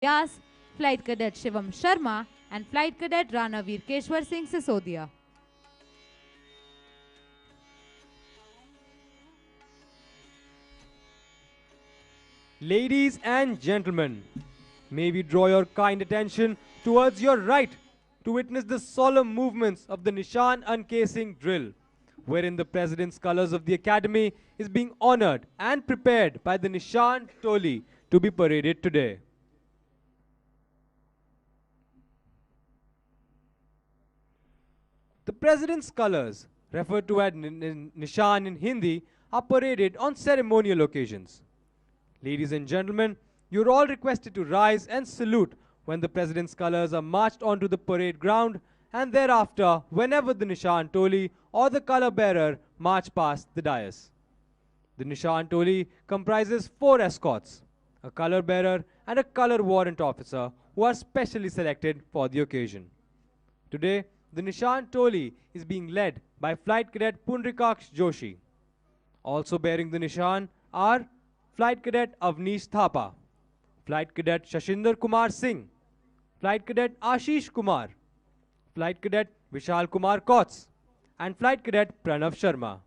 Vyas, Flight Cadet Shivam Sharma, and Flight Cadet Rana Virkeshwar Singh Sisodia. Ladies and gentlemen, may we draw your kind attention towards your right to witness the solemn movements of the Nishan Uncasing Drill, wherein the President's colors of the Academy is being honored and prepared by the Nishan Toli to be paraded today. The President's colors, referred to as Nishan in Hindi, are paraded on ceremonial occasions. Ladies and gentlemen, you're all requested to rise and salute when the President's colors are marched onto the parade ground, and thereafter, whenever the Nishan Toli or the color bearer march past the dais. The Nishan Toli comprises 4 escorts, a color bearer and a color warrant officer who are specially selected for the occasion. Today, the Nishan Toli is being led by Flight Cadet Punrikaksh Joshi. Also bearing the Nishan are Flight Cadet Avnish Thapa, Flight Cadet Shashinder Kumar Singh, Flight Cadet Ashish Kumar, Flight Cadet Vishal Kumar Kots, and Flight Cadet Pranav Sharma.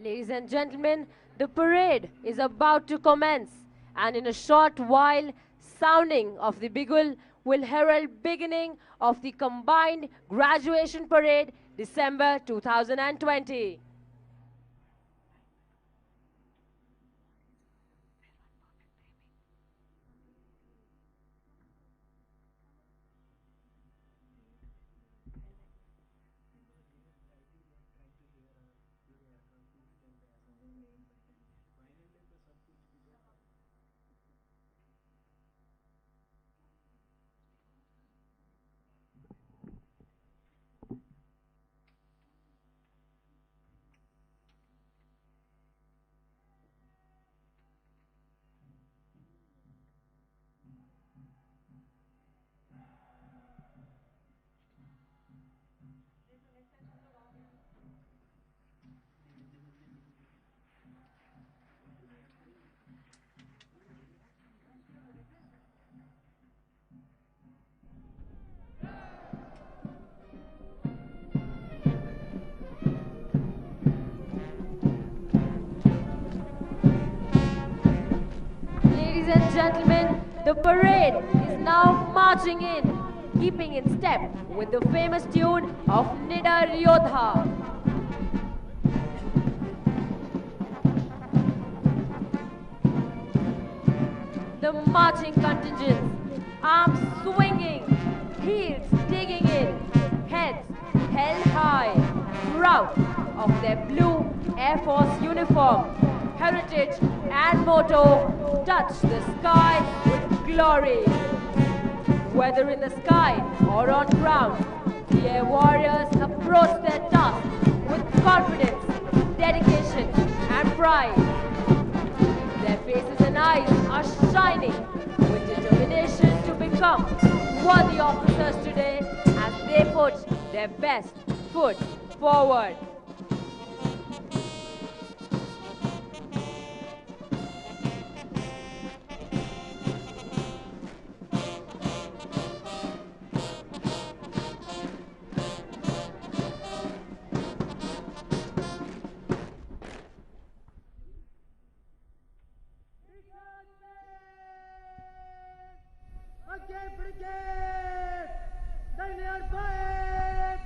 Ladies and gentlemen, the parade is about to commence, and in a short while, sounding of the bugle will herald beginning of the combined graduation parade December 2020. Ladies and gentlemen, the parade is now marching in, keeping in step with the famous tune of Nidar Yodha. The marching contingents, arms swinging, heels digging in, heads held high, proud of their blue Air Force uniform, heritage and motto, touch the sky with glory. Whether in the sky or on ground, the air warriors approach their task with confidence, dedication and pride. Their faces and eyes are shining with determination to become worthy officers today as they put their best foot forward. Again, brigade! They are back!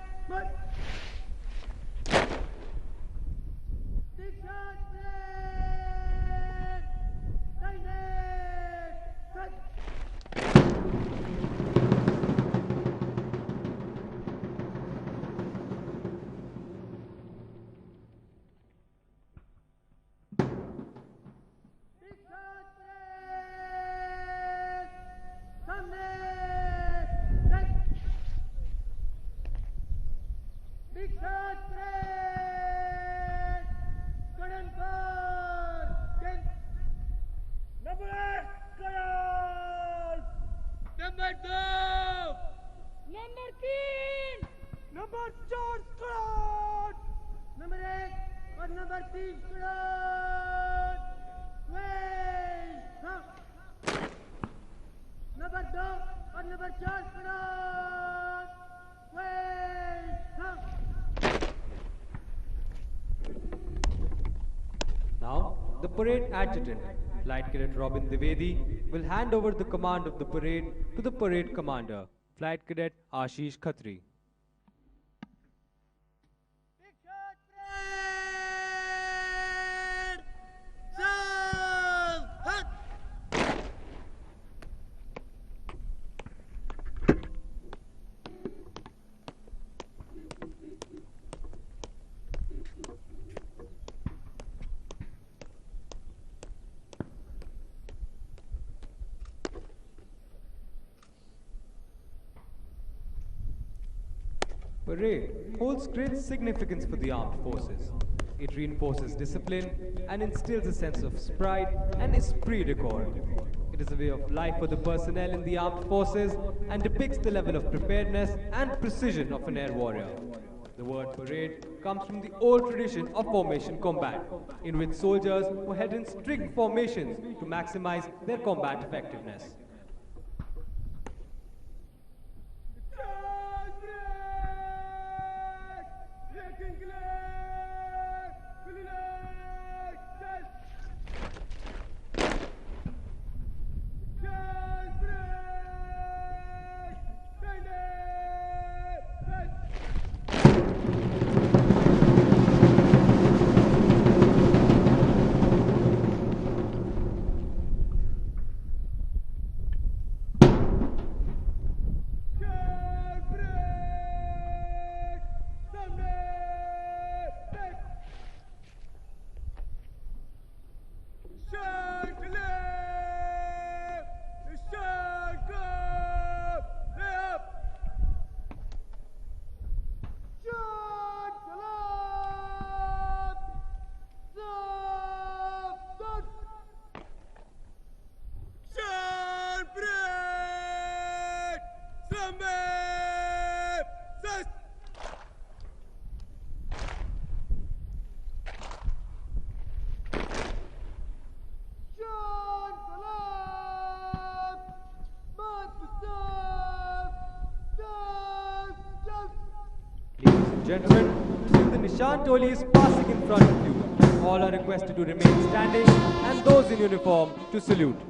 Number 3 student number 2 और number 4 student Now, the parade adjutant, Flight Cadet Robin Dwivedi, will hand over the command of the parade to the parade commander, Flight Cadet Ashish Khatri. Parade holds great significance for the armed forces. It reinforces discipline and instills a sense of pride and esprit de corps. It is a way of life for the personnel in the armed forces and depicts the level of preparedness and precision of an air warrior. The word parade comes from the old tradition of formation combat, in which soldiers were held in strict formations to maximize their combat effectiveness. Gentlemen, the Nishan Toli is passing in front of you. All are requested to remain standing and those in uniform to salute.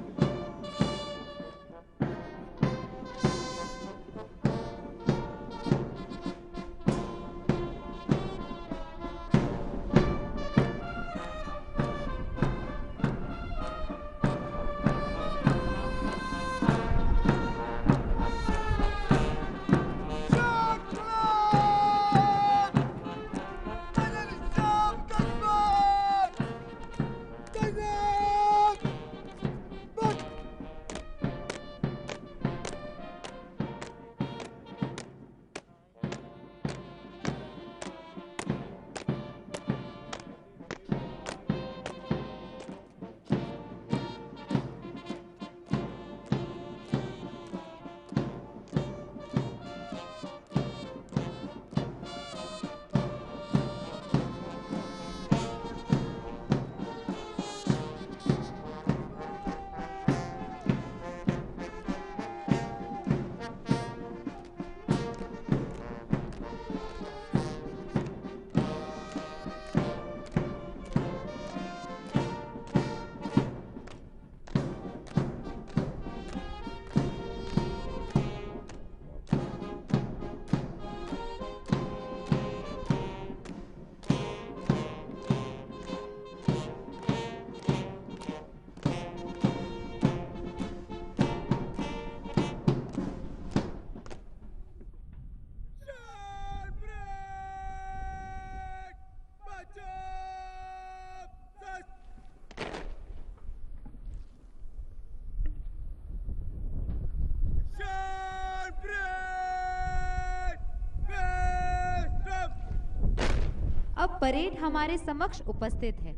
अब parade हमारे समक्ष उपस्थित है।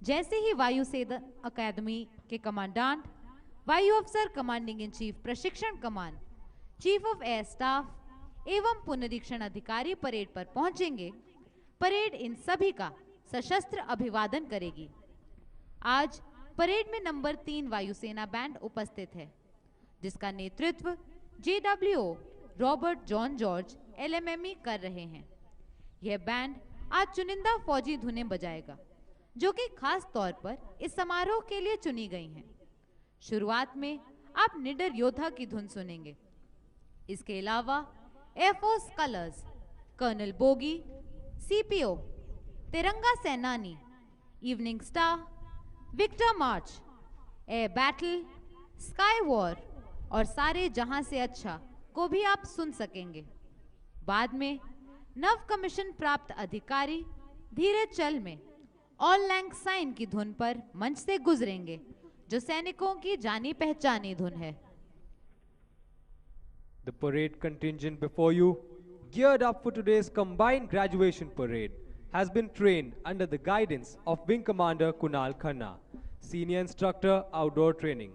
जैसे ही वायु सेना अकादमी के commandant, वायु अफसर कमांडिंग इन चीफ प्रशिक्षण कमान, चीफ ऑफ एयर स्टाफ एवं पुनरीक्षण अधिकारी परेड पर पहुंचेंगे, परेड इन सभी का सशस्त्र अभिवादन करेगी। आज परेड में नंबर 3 वायुसेना बैंड उपस्थित है, जिसका नेतृत्व JWO Robert John George LMME कर रहे हैं। यह बैंड आज चुनिंदा फौजी धुनें बजाएगा, जो कि खास तौर पर इस समारोह के लिए चुनी गई हैं। शुरुआत में आप निडर योद्धा की धुन सुनेंगे। इसके अलावा air force colours, colonel bogey, CPO, Tiranga Senani, evening star, Victor march, air battle, sky war और सारे जहां से अच्छा को भी आप सुन सकेंगे। बाद में नव कमीशन प्राप्त अधिकारी धीरे चल में ऑल लैंग साइन की धुन पर मंच से गुजरेंगे, जो सैनिकों की जानी पहचानी धुन है। The parade contingent before you, geared up for today's combined graduation parade, has been trained under the guidance of Wing Commander Kunal Khanna, Senior Instructor Outdoor Training,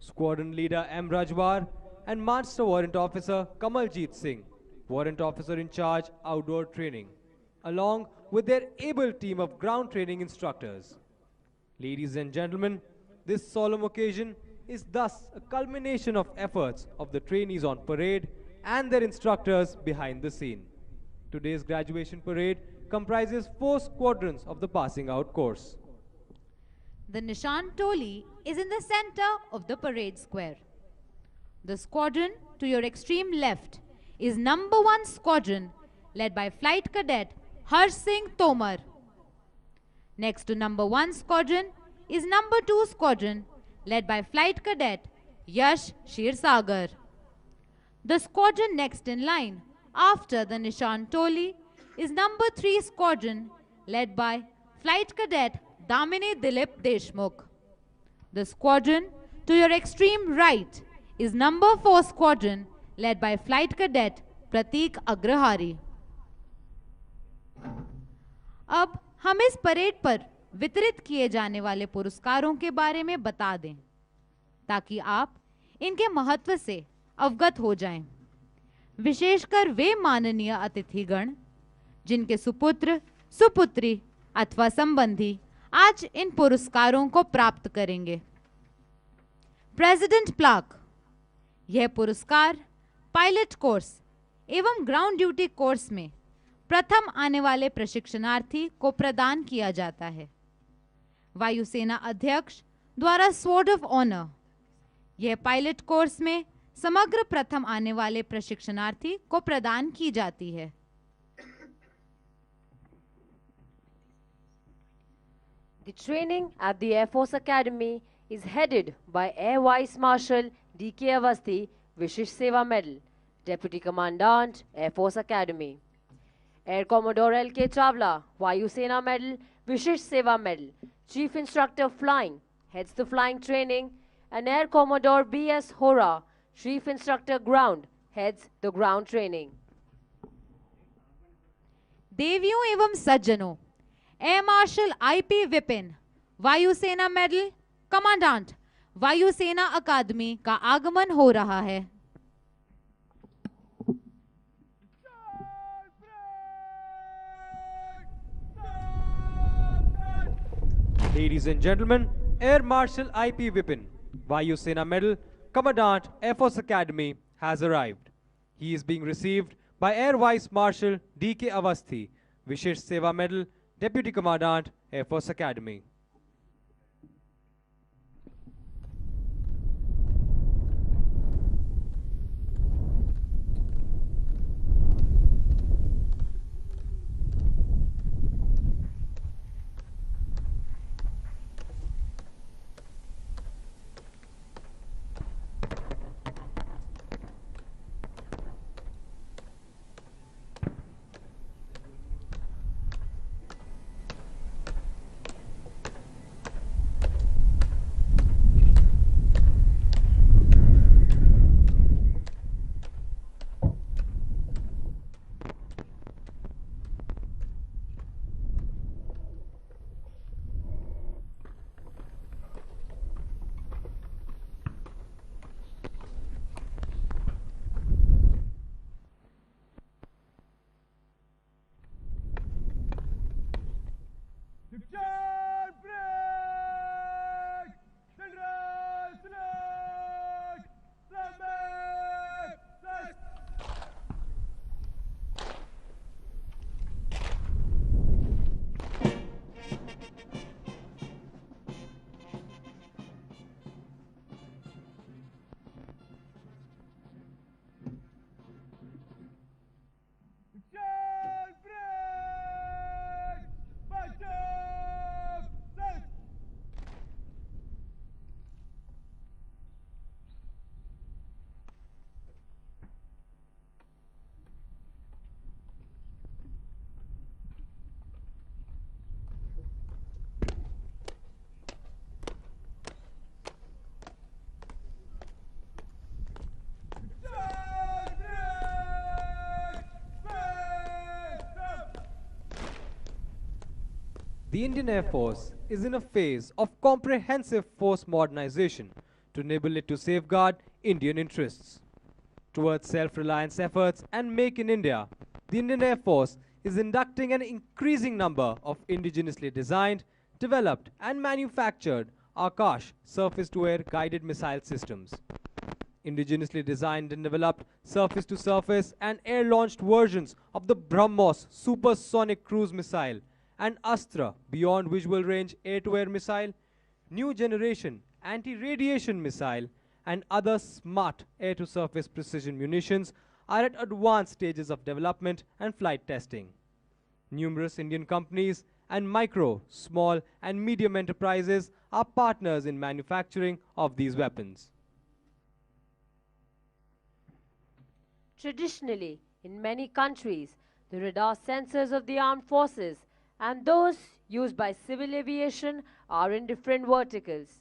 Squadron Leader M. Rajwar, and Master Warrant Officer Kamaljeet Singh, Warrant Officer in Charge Outdoor Training, along with their able team of ground training instructors. Ladies and gentlemen, this solemn occasion is thus a culmination of efforts of the trainees on parade and their instructors behind the scene. Today's graduation parade comprises 4 squadrons of the passing out course. The Nishan Toli is in the center of the parade square. The squadron to your extreme left is number 1 squadron led by Flight Cadet Harsh Singh Tomar. Next to number 1 squadron is number 2 squadron led by Flight Cadet Yash Shirsagar. The squadron next in line after the Nishan Toli is number 3 squadron led by Flight Cadet Damini Dilip Deshmukh. The squadron to your extreme right is number 4 squadron led by Flight Cadet Prateek Agrahari. अब हम इस parade पर वितरित किए जाने वाले पुरस्कारों के बारे में बता दें, ताकि आप इनके महत्व से अवगत हो जाएं। विशेषकर वे माननीय अतिथिगण जिनके सुपुत्र, सुपुत्री अथवा संबंधी आज इन पुरस्कारों को प्राप्त करेंगे। प्रेसिडेंट प्लाक, यह पुरस्कार पायलट कोर्स एवं ग्राउंड ड्यूटी कोर्स में प्रथम आने वाले प्रशिक्षणार्थी को प्रदान किया जाता है। वायुसेना अध्यक्ष द्वारा स्वॉर्ड ऑफ ऑनर, यह पायलट कोर्स में समग्र प्रथम आने वाले प्रशिक्षणार्थी को प्रदान की जाती है। The training at the Air Force Academy is headed by Air Vice Marshal D.K. Avasthi, Vishish Seva Medal, Deputy Commandant, Air Force Academy. Air Commodore L.K. Chawla, Vayu Sena Medal, Vishish Seva Medal, Chief Instructor Flying, heads the flying training, and Air Commodore B.S. Hora, Chief Instructor Ground, heads the ground training. देवियों एवं सज्जनों, air marshal IP Vipin, वायुसेना medal, commandant, वायुसेना अकादमी का आगमन हो रहा है। Ladies and gentlemen, Air Marshal IP Vipin, Vayu Sena Medal, Commandant, Air Force Academy, has arrived. He is being received by Air Vice Marshal D.K. Avasthi, Vishish Seva Medal, Deputy Commandant, Air Force Academy. Mission break! Children, select! Flambe! Set! Mission break! Bishop! Set! The Indian Air Force is in a phase of comprehensive force modernization to enable it to safeguard Indian interests. Towards self-reliance efforts and Make in India, the Indian Air Force is inducting an increasing number of indigenously designed, developed and manufactured Akash surface-to-air guided missile systems. Indigenously designed and developed surface-to-surface and air-launched versions of the BrahMos supersonic cruise missile and Astra beyond visual range air-to-air missile, new generation anti-radiation missile and other smart air-to-surface precision munitions are at advanced stages of development and flight testing. Numerous Indian companies and micro, small and medium enterprises are partners in manufacturing of these weapons. Traditionally, in many countries, the radar sensors of the armed forces and those used by civil aviation are in different verticals.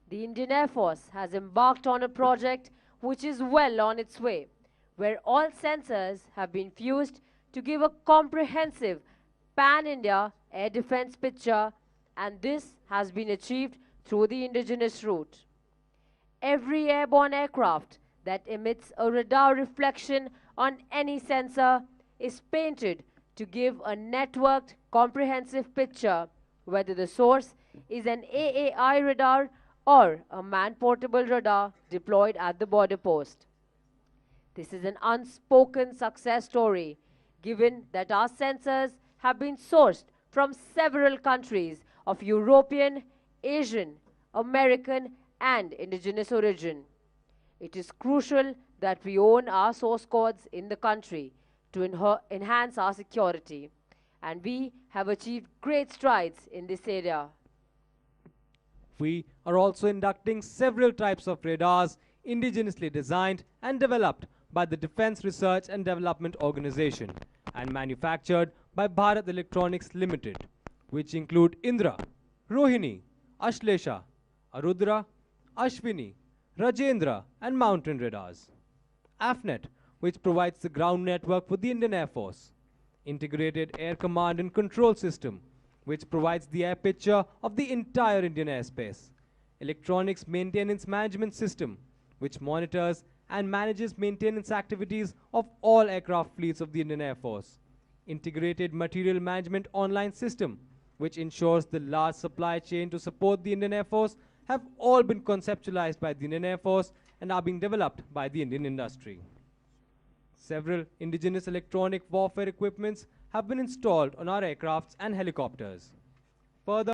The Indian Air Force has embarked on a project which is well on its way, where all sensors have been fused to give a comprehensive pan-India air defense picture, and this has been achieved through the indigenous route. Every airborne aircraft that emits a radar reflection on any sensor is painted to give a networked, comprehensive picture, whether the source is an AAI radar or a man-portable radar deployed at the border post. This is an unspoken success story, given that our sensors have been sourced from several countries of European, Asian, American, and indigenous origin. It is crucial that we own our source codes in the country to enhance our security, and we have achieved great strides in this area. We are also inducting several types of radars indigenously designed and developed by the Defense Research and Development Organization and manufactured by Bharat Electronics Limited, which include Indra, Rohini, Ashlesha, Arudra, Ashwini, Rajendra and Mountain radars. AFNET, which provides the ground network for the Indian Air Force. Integrated Air Command and Control System, which provides the air picture of the entire Indian airspace. Electronics Maintenance Management System, which monitors and manages maintenance activities of all aircraft fleets of the Indian Air Force. Integrated Material Management Online System, which ensures the large supply chain to support the Indian Air Force, have all been conceptualized by the Indian Air Force and are being developed by the Indian industry. Several indigenous electronic warfare equipments have been installed on our aircrafts and helicopters. Further,